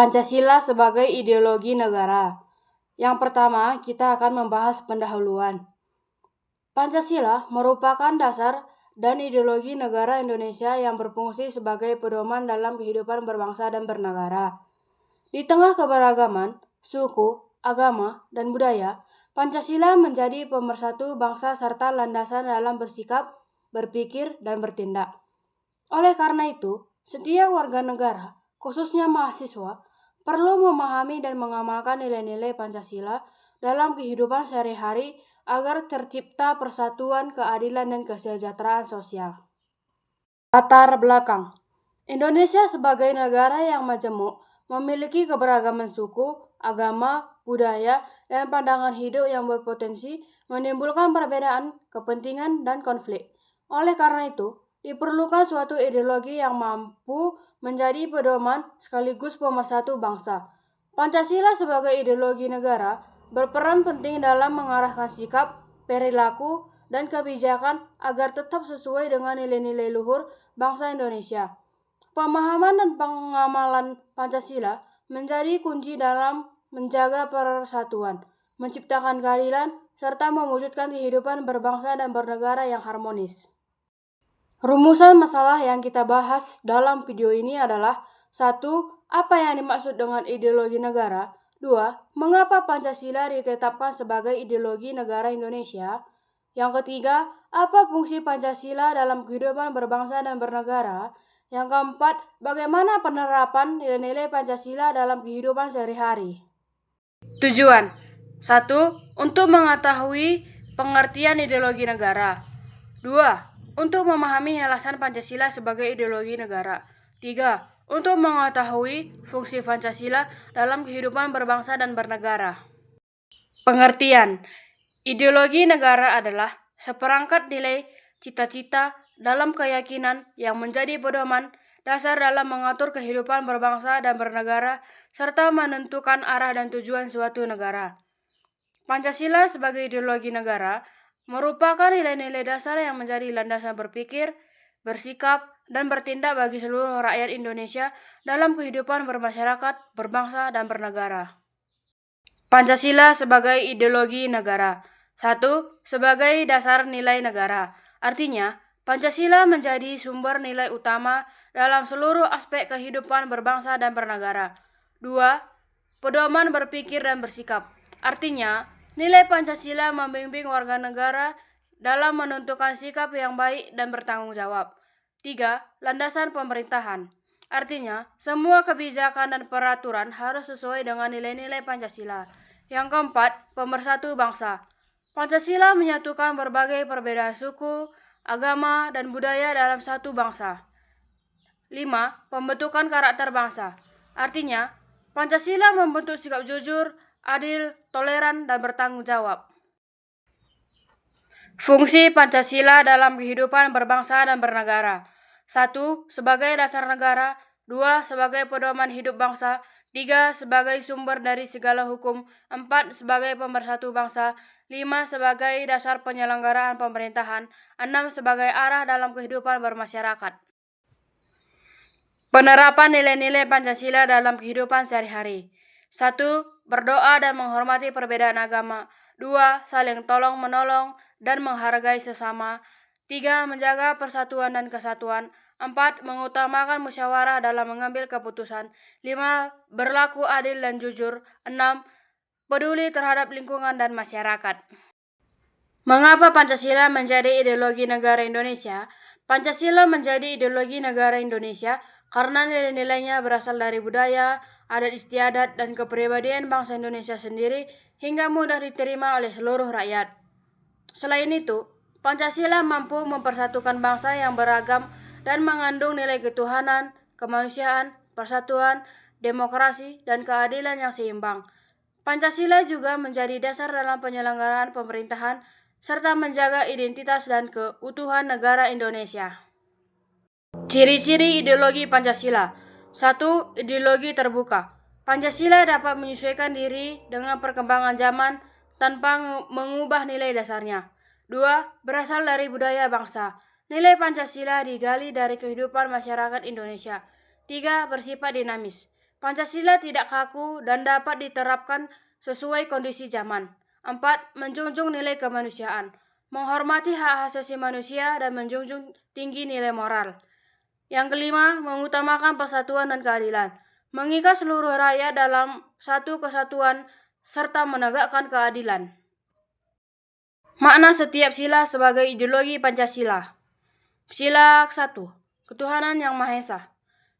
Pancasila sebagai ideologi negara. Yang pertama, kita akan membahas pendahuluan. Pancasila merupakan dasar dan ideologi negara Indonesia yang berfungsi sebagai pedoman dalam kehidupan berbangsa dan bernegara. Di tengah keberagaman, suku, agama, dan budaya, Pancasila menjadi pemersatu bangsa serta landasan dalam bersikap, berpikir, dan bertindak. Oleh karena itu, setiap warga negara, khususnya mahasiswa, perlu memahami dan mengamalkan nilai-nilai Pancasila dalam kehidupan sehari-hari agar tercipta persatuan, keadilan, dan kesejahteraan sosial. Latar belakang. Indonesia sebagai negara yang majemuk memiliki keberagaman suku, agama, budaya, dan pandangan hidup yang berpotensi menimbulkan perbedaan, kepentingan, dan konflik. Oleh karena itu, diperlukan suatu ideologi yang mampu menjadi pedoman sekaligus pemersatu bangsa. Pancasila sebagai ideologi negara berperan penting dalam mengarahkan sikap, perilaku, dan kebijakan agar tetap sesuai dengan nilai-nilai luhur bangsa Indonesia. Pemahaman dan pengamalan Pancasila menjadi kunci dalam menjaga persatuan, menciptakan keadilan, serta mewujudkan kehidupan berbangsa dan bernegara yang harmonis. Rumusan masalah yang kita bahas dalam video ini adalah 1. Apa yang dimaksud dengan ideologi negara? 2. Mengapa Pancasila ditetapkan sebagai ideologi negara Indonesia? Yang ketiga, apa fungsi Pancasila dalam kehidupan berbangsa dan bernegara? Yang keempat, bagaimana penerapan nilai-nilai Pancasila dalam kehidupan sehari-hari? Tujuan 1. Untuk mengetahui pengertian ideologi negara. 2. Untuk memahami alasan Pancasila sebagai ideologi negara. 3. Untuk mengetahui fungsi Pancasila dalam kehidupan berbangsa dan bernegara. Pengertian. Ideologi negara adalah seperangkat nilai, cita-cita, dalam keyakinan yang menjadi pedoman dasar dalam mengatur kehidupan berbangsa dan bernegara serta menentukan arah dan tujuan suatu negara. Pancasila sebagai ideologi negara merupakan nilai-nilai dasar yang menjadi landasan berpikir, bersikap, dan bertindak bagi seluruh rakyat Indonesia dalam kehidupan bermasyarakat, berbangsa, dan bernegara. Pancasila sebagai ideologi negara. 1. Sebagai dasar nilai negara. Artinya, Pancasila menjadi sumber nilai utama dalam seluruh aspek kehidupan berbangsa dan bernegara. 2. Pedoman berpikir dan bersikap. Artinya, nilai Pancasila membimbing warga negara dalam menentukan sikap yang baik dan bertanggung jawab. 3. Landasan pemerintahan. Artinya, semua kebijakan dan peraturan harus sesuai dengan nilai-nilai Pancasila. Yang keempat, pemersatu bangsa. Pancasila menyatukan berbagai perbedaan suku, agama, dan budaya dalam satu bangsa. 5. Pembentukan karakter bangsa. Artinya, Pancasila membentuk sikap jujur, adil, toleran, dan bertanggung jawab. Fungsi Pancasila dalam kehidupan berbangsa dan bernegara. 1. Sebagai dasar negara. 2. Sebagai pedoman hidup bangsa. 3. Sebagai sumber dari segala hukum. 4. Sebagai pemersatu bangsa. 5. Sebagai dasar penyelenggaraan pemerintahan. 6. Sebagai arah dalam kehidupan bermasyarakat. Penerapan nilai-nilai Pancasila dalam kehidupan sehari-hari. 1. Berdoa dan menghormati perbedaan agama. 2. Saling tolong-menolong dan menghargai sesama. 3. Menjaga persatuan dan kesatuan. 4. Mengutamakan musyawarah dalam mengambil keputusan. 5. Berlaku adil dan jujur. 6. Peduli terhadap lingkungan dan masyarakat. Mengapa Pancasila menjadi ideologi negara Indonesia? Pancasila menjadi ideologi negara Indonesia karena nilai-nilainya berasal dari budaya, adat istiadat, dan kepribadian bangsa Indonesia sendiri hingga mudah diterima oleh seluruh rakyat. Selain itu, Pancasila mampu mempersatukan bangsa yang beragam dan mengandung nilai ketuhanan, kemanusiaan, persatuan, demokrasi, dan keadilan yang seimbang. Pancasila juga menjadi dasar dalam penyelenggaraan pemerintahan serta menjaga identitas dan keutuhan negara Indonesia. Ciri-ciri ideologi Pancasila. 1. Ideologi terbuka. Pancasila dapat menyesuaikan diri dengan perkembangan zaman tanpa mengubah nilai dasarnya. 2. Berasal dari budaya bangsa. Nilai Pancasila digali dari kehidupan masyarakat Indonesia. 3. Bersifat dinamis. Pancasila tidak kaku dan dapat diterapkan sesuai kondisi zaman. 4. Menjunjung nilai kemanusiaan, menghormati hak asasi manusia dan menjunjung tinggi nilai moral. Yang kelima, mengutamakan persatuan dan keadilan, mengikat seluruh rakyat dalam satu kesatuan serta menegakkan keadilan. Makna setiap sila sebagai ideologi Pancasila. Sila 1. Ketuhanan Yang Maha Esa,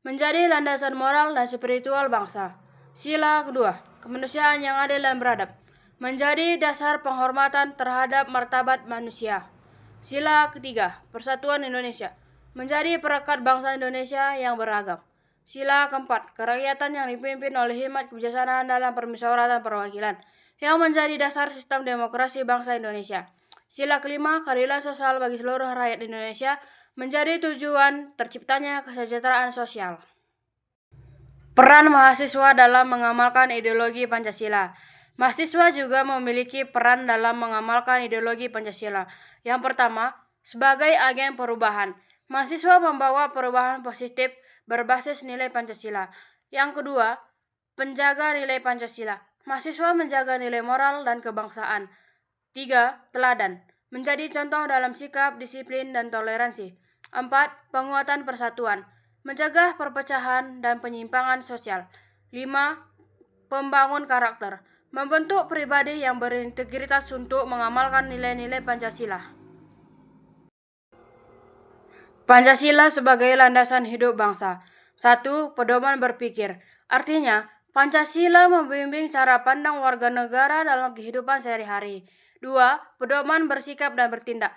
menjadi landasan moral dan spiritual bangsa. Sila kedua, kemanusiaan yang adil dan beradab, menjadi dasar penghormatan terhadap martabat manusia. Sila ketiga, persatuan Indonesia, menjadi perekat bangsa Indonesia yang beragam. Sila keempat, kerakyatan yang dipimpin oleh hikmat kebijaksanaan dalam permusyawaratan perwakilan, yang menjadi dasar sistem demokrasi bangsa Indonesia. Sila kelima, keadilan sosial bagi seluruh rakyat Indonesia, menjadi tujuan terciptanya kesejahteraan sosial. Peran mahasiswa dalam mengamalkan ideologi Pancasila. Mahasiswa juga memiliki peran dalam mengamalkan ideologi Pancasila. Yang pertama, sebagai agen perubahan. Mahasiswa membawa perubahan positif berbasis nilai Pancasila. Yang kedua, penjaga nilai Pancasila. Mahasiswa menjaga nilai moral dan kebangsaan. 3. Teladan, menjadi contoh dalam sikap, disiplin, dan toleransi. 4. Penguatan persatuan, mencegah perpecahan dan penyimpangan sosial. 5. Pembangun karakter, membentuk pribadi yang berintegritas untuk mengamalkan nilai-nilai Pancasila. Pancasila sebagai landasan hidup bangsa. 1. Pedoman berpikir, artinya Pancasila membimbing cara pandang warga negara dalam kehidupan sehari-hari. 2. Pedoman bersikap dan bertindak.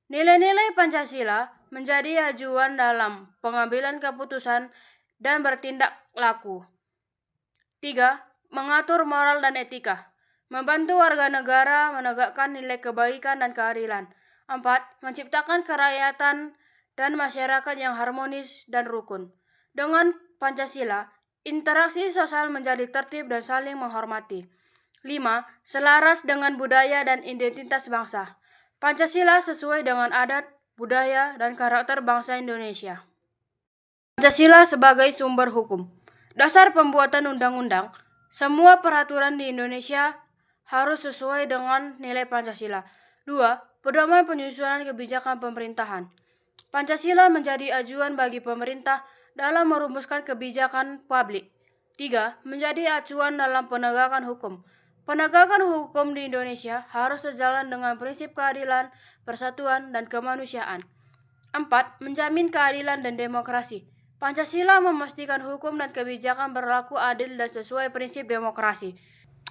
Nilai-nilai Pancasila menjadi acuan dalam pengambilan keputusan dan bertindak laku. 3. Mengatur moral dan etika, membantu warga negara menegakkan nilai kebaikan dan keadilan. 4. Menciptakan kerakyatan dan masyarakat yang harmonis dan rukun. Dengan Pancasila, interaksi sosial menjadi tertib dan saling menghormati. 5. Selaras dengan budaya dan identitas bangsa. Pancasila sesuai dengan adat, budaya, dan karakter bangsa Indonesia. Pancasila sebagai sumber hukum. Dasar pembuatan undang-undang, semua peraturan di Indonesia harus sesuai dengan nilai Pancasila. 2. Pedoman penyusunan kebijakan pemerintahan. Pancasila menjadi acuan bagi pemerintah dalam merumuskan kebijakan publik. 3. Menjadi acuan dalam penegakan hukum. Penegakan hukum di Indonesia harus sejalan dengan prinsip keadilan, persatuan, dan kemanusiaan. 4. Menjamin keadilan dan demokrasi. Pancasila memastikan hukum dan kebijakan berlaku adil dan sesuai prinsip demokrasi.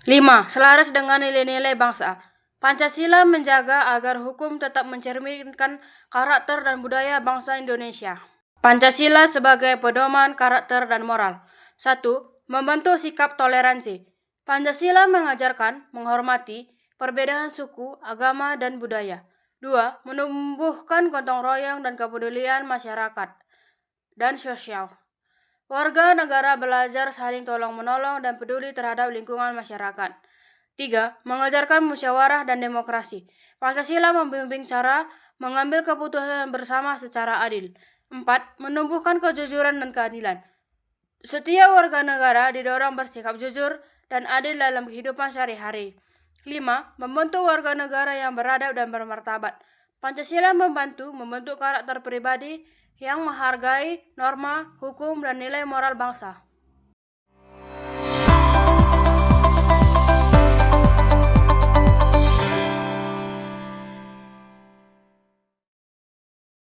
5. Selaras dengan nilai-nilai bangsa. Pancasila menjaga agar hukum tetap mencerminkan karakter dan budaya bangsa Indonesia. Pancasila sebagai pedoman karakter dan moral. 1. Membentuk sikap toleransi. Pancasila mengajarkan menghormati perbedaan suku, agama, dan budaya. 2. Menumbuhkan gotong royong dan kepedulian masyarakat dan sosial. Warga negara belajar saling tolong-menolong dan peduli terhadap lingkungan masyarakat. 3. Mengajarkan musyawarah dan demokrasi. Pancasila membimbing cara mengambil keputusan bersama secara adil. 4. Menumbuhkan kejujuran dan keadilan. Setiap warga negara didorong bersikap jujur dan adil dalam kehidupan sehari-hari. 5. Membentuk warga negara yang beradab dan bermartabat. Pancasila membantu membentuk karakter pribadi yang menghargai norma, hukum, dan nilai moral bangsa.